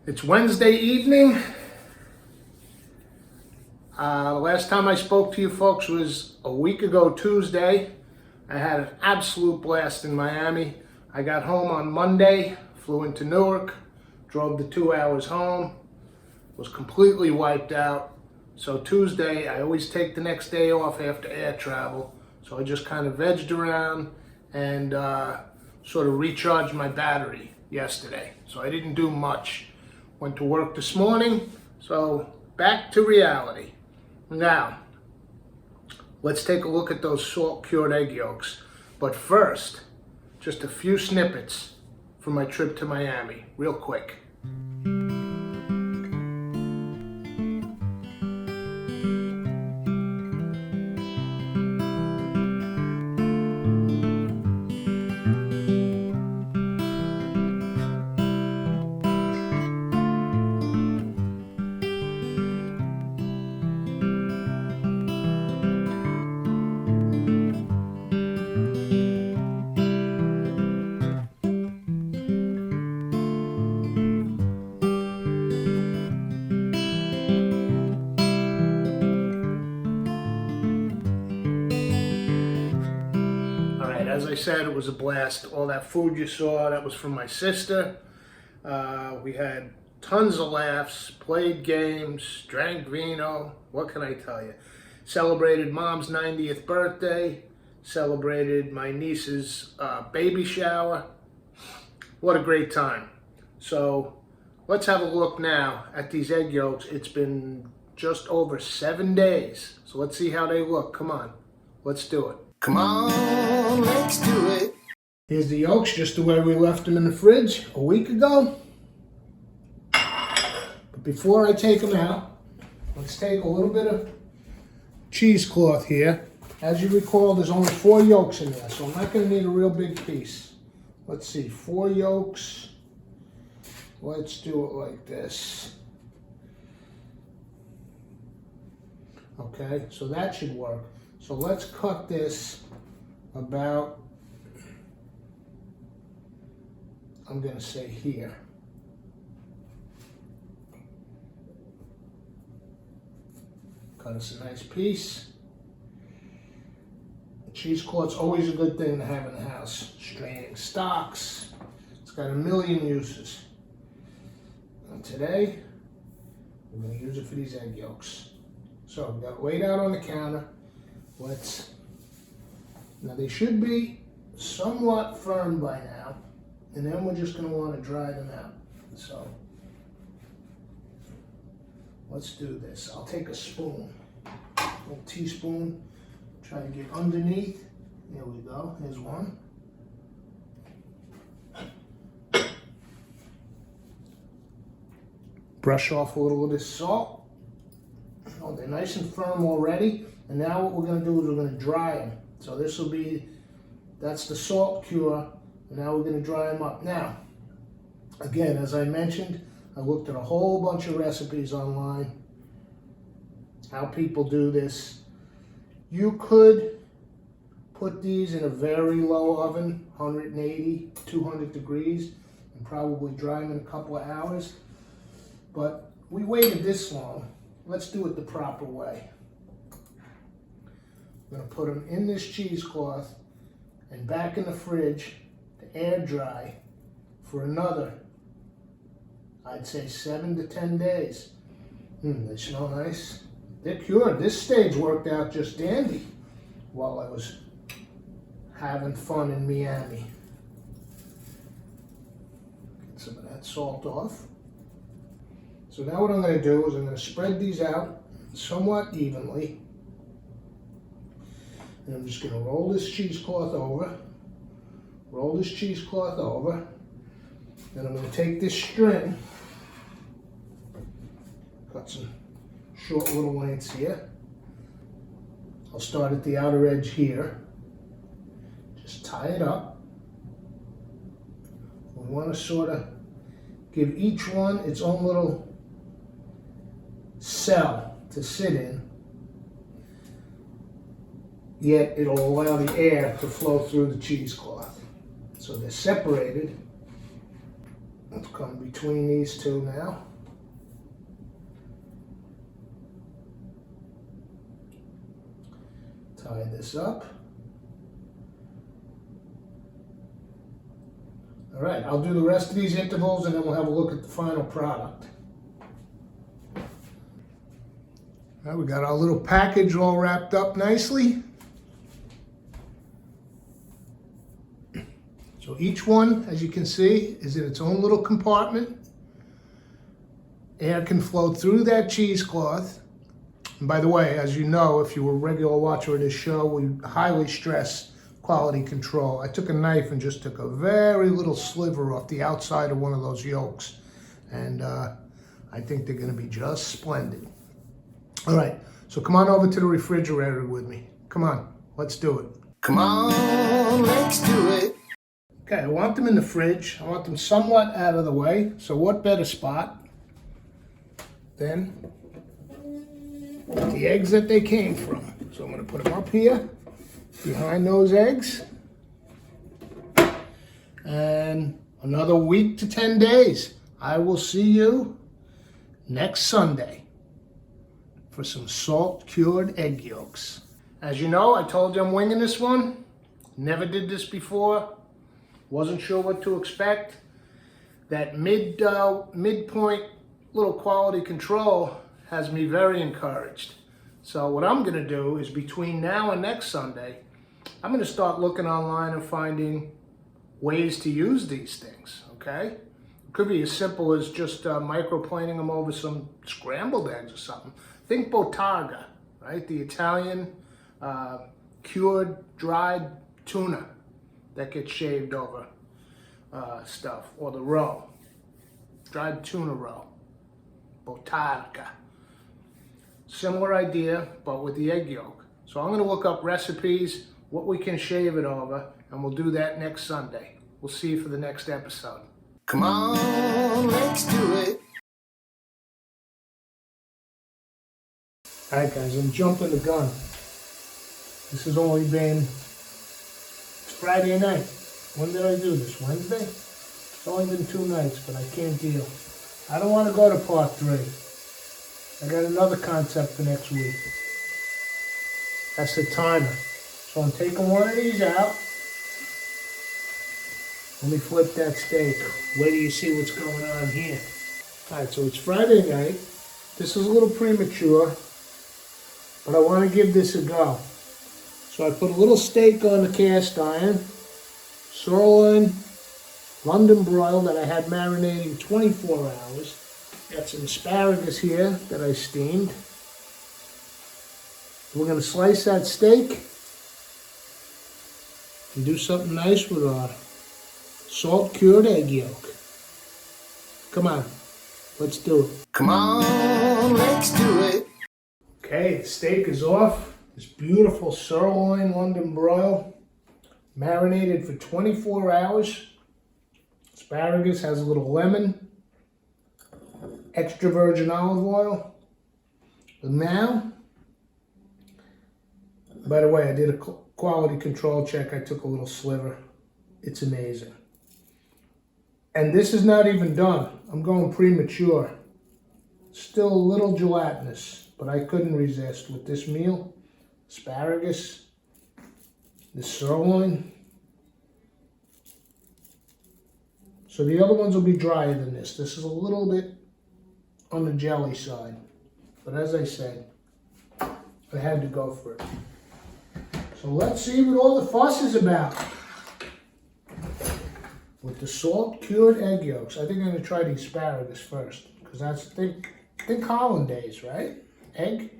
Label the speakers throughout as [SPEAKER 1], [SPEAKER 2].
[SPEAKER 1] It's Wednesday evening. The last time I spoke to you folks was a week ago Tuesday. I had an absolute blast in Miami. I got home on Monday, flew into Newark, drove the 2 hours home, was completely wiped out. So Tuesday, I always take the next day off after air travel. So I just kind of vegged around and sort of recharged my battery yesterday. So I didn't do much. Went to work this morning, so back to reality. Now, let's take a look at those salt-cured egg yolks. But first, just a few snippets from my trip to Miami, real quick. As I said, it was a blast. All that food you saw, that was from my sister. We had tons of laughs, played games, drank vino. What can I tell you? Celebrated Mom's 90th birthday. Celebrated my niece's baby shower. What a great time. So let's have a look now at these egg yolks. It's been just over 7 days. So let's see how they look. Come on, let's do it.
[SPEAKER 2] Come on, let's do it.
[SPEAKER 1] Here's the yolks, just the way we left them in the fridge a week ago. But before I take them out, let's take a little bit of cheesecloth here. As you recall, there's only 4 yolks in there, so I'm not going to need a real big piece. Let's see, 4 yolks. Let's do it like this. Okay, so that should work. So let's cut this about, I'm going to say here. Cut us a nice piece. Cheesecloth's always a good thing to have in the house. Straining stocks. It's got a million uses. And today, we're going to use it for these egg yolks. So we've got it laid out on the counter. Now they should be somewhat firm by now, and then we're just going to want to dry them out. So let's do this. I'll take a spoon, a little teaspoon, try to get underneath. There we go, here's one. Brush off a little of this salt. Oh, they're nice and firm already. And now what we're going to do is we're going to dry them. So this will be, that's the salt cure. And now we're going to dry them up. Now, again, as I mentioned, I looked at a whole bunch of recipes online, how people do this. You could put these in a very low oven, 180, 200 degrees, and probably dry them in a couple of hours. But we waited this long. Let's do it the proper way. I'm going to put them in this cheesecloth and back in the fridge to air dry for another, I'd say 7 to 10 days. They smell nice. They're cured. This stage worked out just dandy while I was having fun in Miami. Get some of that salt off. So now what I'm going to do is I'm going to spread these out somewhat evenly. And I'm just going to roll this cheesecloth over. Roll this cheesecloth over. Then I'm going to take this string. Cut some short little lengths here. I'll start at the outer edge here. Just tie it up. We want to sort of give each one its own little cell to sit in. Yet it'll allow the air to flow through the cheesecloth. So they're separated. Let's come between these two now. Tie this up. All right, I'll do the rest of these intervals and then we'll have a look at the final product. All right, we got our little package all wrapped up nicely. So each one, as you can see, is in its own little compartment. Air can flow through that cheesecloth. And by the way, as you know, if you were a regular watcher of this show, we highly stress quality control. I took a knife and just took a very little sliver off the outside of one of those yolks. And I think they're gonna be just splendid. All right, so come on over to the refrigerator with me. Come on, let's do it.
[SPEAKER 2] Come on, let's do it.
[SPEAKER 1] Okay, I want them in the fridge. I want them somewhat out of the way. So what better spot than the eggs that they came from. So I'm gonna put them up here, behind those eggs. And another week to 10 days. I will see you next Sunday for some salt-cured egg yolks. As you know, I told you I'm winging this one. Never did this before. Wasn't sure what to expect. That midpoint little quality control has me very encouraged. So what I'm gonna do is between now and next Sunday, I'm gonna start looking online and finding ways to use these things, okay? It could be as simple as just microplaning them over some scrambled eggs or something. Think botarga, right? The Italian cured, dried tuna that gets shaved over stuff, or the roe, dried tuna roe, botarga. Similar idea, but with the egg yolk. So I'm gonna look up recipes, what we can shave it over, and we'll do that next Sunday. We'll see you for the next episode.
[SPEAKER 2] Come on, let's do it.
[SPEAKER 1] All right, guys, I'm jumping the gun. This has only been Friday night. When did I do this? Wednesday? It's only been 2 nights, but I can't deal. I don't want to go to part 3. I got another concept for next week. That's the timer. So I'm taking one of these out. Let me flip that steak. Wait till you see what's going on here. All right, so it's Friday night. This is a little premature, but I want to give this a go. So I put a little steak on the cast iron, sirloin, London broil that I had marinating 24 hours. Got some asparagus here that I steamed. We're going to slice that steak and do something nice with our salt-cured egg yolk. Come on, let's do it.
[SPEAKER 2] Come on, let's do it.
[SPEAKER 1] Okay, the steak is off. This beautiful sirloin London broil, marinated for 24 hours. Asparagus has a little lemon, extra virgin olive oil. And now, by the way, I did a quality control check. I took a little sliver. It's amazing. And this is not even done. I'm going premature. Still a little gelatinous, but I couldn't resist with this meal. Asparagus, the sirloin. So the other ones will be drier than this. This is a little bit on the jelly side. But as I said, I had to go for it. So let's see what all the fuss is about. With the salt-cured egg yolks. I think I'm gonna try the asparagus first. Because that's, think hollandaise, right? Egg.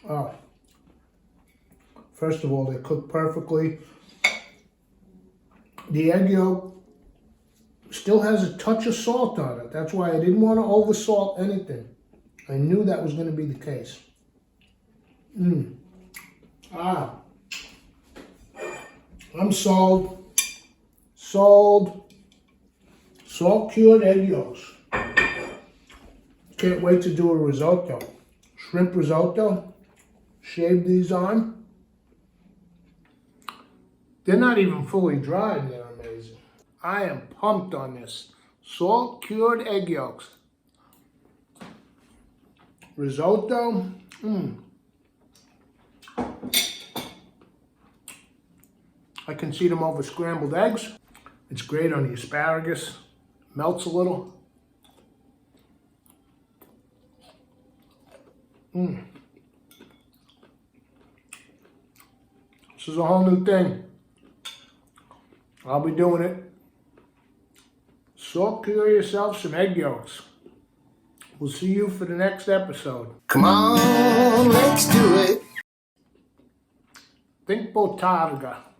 [SPEAKER 1] Oh. First of all, they cook perfectly. The egg yolk still has a touch of salt on it. That's why I didn't want to over-salt anything. I knew that was going to be the case. Ah. I'm sold. Sold. Salt-cured egg yolks. Can't wait to do a risotto. Shrimp risotto. Shave these on. They're not even fully dried, they're amazing. I am pumped on this. Salt cured egg yolks. Risotto. I can see them over scrambled eggs. It's great on the asparagus. Melts a little. This is a whole new thing. I'll be doing it. Salt cure yourself some egg yolks. We'll see you for the next episode.
[SPEAKER 2] Come on, let's do it.
[SPEAKER 1] Think botarga.